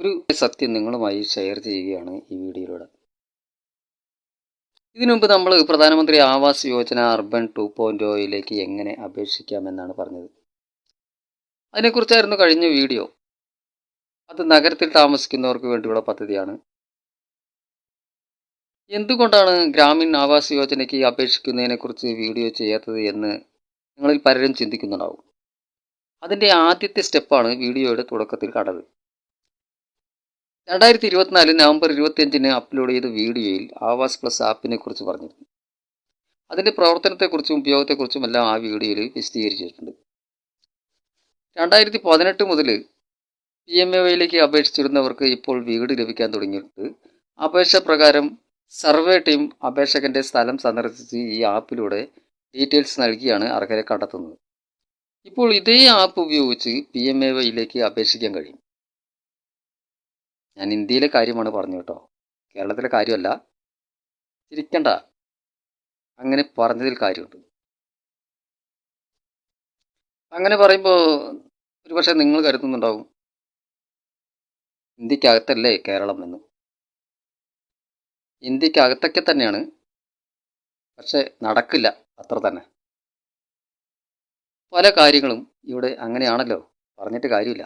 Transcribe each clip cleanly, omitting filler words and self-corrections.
ഒരു സത്യം നിങ്ങളുമായി ഷെയർ ചെയ്യുകയാണ് ഈ വീഡിയോയിലൂടെ. ഇതിനു മുമ്പ് നമ്മൾ പ്രധാനമന്ത്രി ആവാസ് യോജന അർബൻ 2.0 എങ്ങനെ അപേക്ഷിക്കാമെന്നാണ് പറഞ്ഞത്. അതിനെക്കുറിച്ചായിരുന്നു കഴിഞ്ഞ വീഡിയോ. അത് നഗരത്തിൽ താമസിക്കുന്നവർക്ക് വേണ്ടിയുള്ള പദ്ധതിയാണ്. എന്തുകൊണ്ടാണ് ഗ്രാമീൺ ആവാസ് യോജനയ്ക്ക് അപേക്ഷിക്കുന്നതിനെക്കുറിച്ച് വീഡിയോ ചെയ്യാത്തത് എന്ന് നിങ്ങളിൽ പലരും ചിന്തിക്കുന്നുണ്ടാവും. അതിൻ്റെ ആദ്യത്തെ സ്റ്റെപ്പാണ് വീഡിയോയുടെ തുടക്കത്തിൽ കണ്ടത്. 2024 നവംബർ 25 അപ്ലോഡ് ചെയ്ത വീഡിയോയിൽ ആവാസ് പ്ലസ് ആപ്പിനെ കുറിച്ച് പറഞ്ഞിരുന്നു. അതിൻ്റെ പ്രവർത്തനത്തെക്കുറിച്ചും ഉപയോഗത്തെക്കുറിച്ചും എല്ലാം ആ വീഡിയോയിൽ വിശദീകരിച്ചിട്ടുണ്ട്. 2018 മുതൽ PMAY അപേക്ഷിച്ചിരുന്നവർക്ക് ഇപ്പോൾ വീട് ലഭിക്കാൻ തുടങ്ങിയിട്ട് അപേക്ഷ പ്രകാരം സർവേ ടീം അപേക്ഷകന്റെ സ്ഥലം സന്ദർശിച്ച് ഈ ആപ്പിലൂടെ ഡീറ്റെയിൽസ് നൽകിയാണ് അർഹരെ കണ്ടെത്തുന്നത്. ഇപ്പോൾ ഇതേ ആപ്പ് ഉപയോഗിച്ച് PMAY അപേക്ഷിക്കാൻ കഴിയും. ഞാൻ ഇന്ത്യയിലെ കാര്യമാണ് പറഞ്ഞു കേട്ടോ, കേരളത്തിലെ കാര്യമല്ല. ചിരിക്കണ്ട, അങ്ങനെ പറഞ്ഞതിൽ കാര്യമുണ്ട്. അങ്ങനെ പറയുമ്പോൾ ഒരുപക്ഷെ നിങ്ങൾ കരുതുന്നുണ്ടാവും ഇന്ത്യക്കകത്തല്ലേ കേരളം എന്ന്. ഇന്ത്യക്കകത്തൊക്കെ തന്നെയാണ്, പക്ഷെ നടക്കില്ല അത്ര തന്നെ. പല കാര്യങ്ങളും ഇവിടെ അങ്ങനെയാണല്ലോ, പറഞ്ഞിട്ട് കാര്യമില്ല.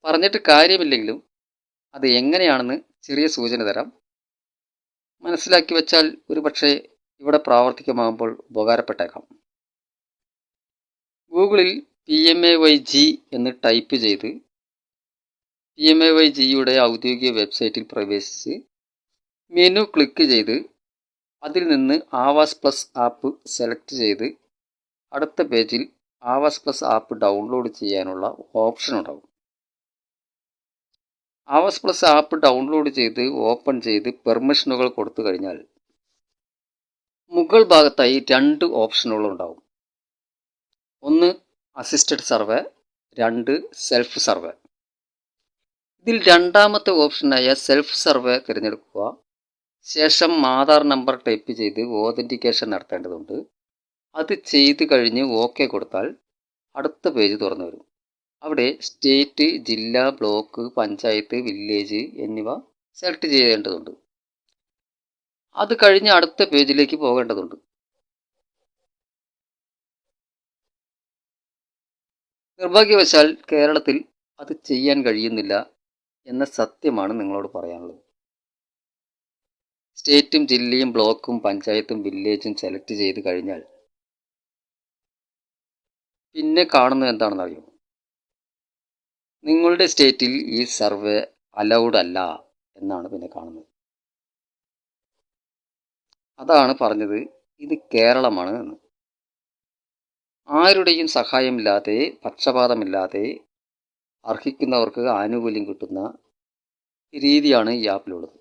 പറഞ്ഞിട്ട് കാര്യമില്ലെങ്കിലും അത് എങ്ങനെയാണെന്ന് ചെറിയ സൂചന തരാം. മനസ്സിലാക്കി വെച്ചാൽ ഒരു പക്ഷേ ഇവിടെ പ്രാവർത്തികമാകുമ്പോൾ ഉപകാരപ്പെട്ടേക്കാം. ഗൂഗിളിൽ PMAYG എന്ന് ടൈപ്പ് ചെയ്ത് PMAYGയുടെ ഔദ്യോഗിക വെബ്സൈറ്റിൽ പ്രവേശിച്ച് മെനു ക്ലിക്ക് ചെയ്ത് അതിൽ നിന്ന് ആവാസ് പ്ലസ് ആപ്പ് സെലക്ട് ചെയ്ത് അടുത്ത പേജിൽ ആവാസ് പ്ലസ് ആപ്പ് ഡൗൺലോഡ് ചെയ്യാനുള്ള ഓപ്ഷൻ ഉണ്ടാകും. ആവാസ് പ്ലസ് ആപ്പ് ഡൗൺലോഡ് ചെയ്ത് ഓപ്പൺ ചെയ്ത് പെർമിഷനുകൾ കൊടുത്തു കഴിഞ്ഞാൽ മുകൾ ഭാഗത്തായി 2 ഓപ്ഷനുകൾ ഉണ്ടാവും. ഒന്ന് അസിസ്റ്റഡ് സർവേ, 2 സെൽഫ് സർവേ. ഇതിൽ രണ്ടാമത്തെ ഓപ്ഷനായ സെൽഫ് സർവേ തിരഞ്ഞെടുക്കുക. ശേഷം ആധാർ നമ്പർ ടൈപ്പ് ചെയ്ത് ഓതൻറ്റിക്കേഷൻ നടത്തേണ്ടതുണ്ട്. അത് ചെയ്ത് കഴിഞ്ഞ് ഓക്കെ കൊടുത്താൽ അടുത്ത പേജ് തുറന്നു വരും. അവിടെ സ്റ്റേറ്റ്, ജില്ല, ബ്ലോക്ക്, പഞ്ചായത്ത്, വില്ലേജ് എന്നിവ സെലക്ട് ചെയ്യേണ്ടതുണ്ട്. അത് കഴിഞ്ഞ് അടുത്ത പേജിലേക്ക് പോകേണ്ടതുണ്ട്. നിർഭാഗ്യവശാൽ കേരളത്തിൽ അത് ചെയ്യാൻ കഴിയുന്നില്ല എന്ന സത്യമാണ് നിങ്ങളോട് പറയാനുള്ളത്. സ്റ്റേറ്റും ജില്ലയും ബ്ലോക്കും പഞ്ചായത്തും വില്ലേജും സെലക്ട് ചെയ്ത് കഴിഞ്ഞാൽ പിന്നെ കാണുന്നത് എന്താണെന്ന് അറിയുമോ? നിങ്ങളുടെ സ്റ്റേറ്റിൽ ഈ സർവേ അലൗഡ് അല്ല എന്നാണ് പിന്നെ കാണുന്നത്. അതാണ് പറഞ്ഞത് ഇത് കേരളമാണ് എന്ന്. ആരുടെയും സഹായമില്ലാതെ പക്ഷപാതമില്ലാതെ അർഹിക്കുന്നവർക്ക് ആനുകൂല്യം കിട്ടുന്ന രീതിയാണ് ഈ ആപ്പിലുള്ളത്.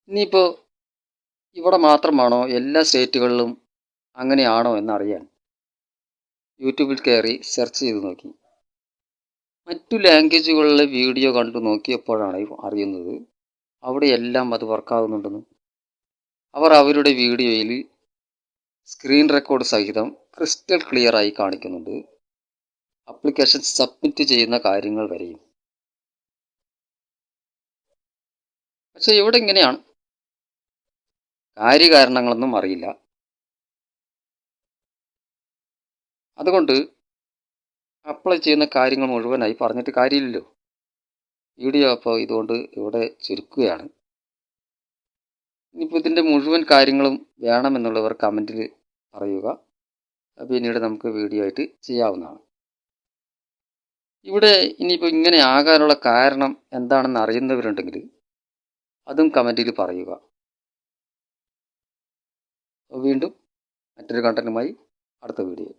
ഇനിയിപ്പോൾ ഇവിടെ മാത്രമാണോ, എല്ലാ സ്റ്റേറ്റുകളിലും അങ്ങനെയാണോ എന്നറിയാൻ യൂട്യൂബിൽ കയറി സെർച്ച് ചെയ്ത് നോക്കി. മറ്റു ലാംഗ്വേജുകളിലെ വീഡിയോ കണ്ടു നോക്കിയപ്പോഴാണ് അറിയുന്നത് അവിടെയെല്ലാം അത് വർക്കാവുന്നുണ്ടെന്ന്. അവർ അവരുടെ വീഡിയോയിൽ സ്ക്രീൻ റെക്കോർഡ് സഹിതം ക്രിസ്റ്റൽ ക്ലിയർ ആയി കാണിക്കുന്നുണ്ട്. ആപ്ലിക്കേഷൻ സബ്മിറ്റ് ചെയ്യുന്ന കാര്യങ്ങൾ വരെയും. പക്ഷെ ഇവിടെ ഇങ്ങനെയാണ്, കാര്യകാരണങ്ങളൊന്നും അറിയില്ല. അതുകൊണ്ട് അപ്ലൈ ചെയ്യുന്ന കാര്യങ്ങൾ മുഴുവനായി പറഞ്ഞിട്ട് കാര്യമില്ലല്ലോ. വീഡിയോ അപ്പോൾ ഇതുകൊണ്ട് ഇവിടെ ചുരുക്കുകയാണ്. ഇനിയിപ്പോൾ ഇതിൻ്റെ മുഴുവൻ കാര്യങ്ങളും വേണമെന്നുള്ളവർ കമൻറ്റിൽ പറയുക. പിന്നീട് നമുക്ക് വീഡിയോ ആയിട്ട് ചെയ്യാവുന്നതാണ്. ഇവിടെ ഇനിയിപ്പോൾ ഇങ്ങനെ ആകാനുള്ള കാരണം എന്താണെന്ന് അറിയുന്നവരുണ്ടെങ്കിൽ അതും കമൻറ്റിൽ പറയുക. വീണ്ടും മറ്റൊരു കണ്ടന്റുമായി അടുത്ത വീഡിയോ.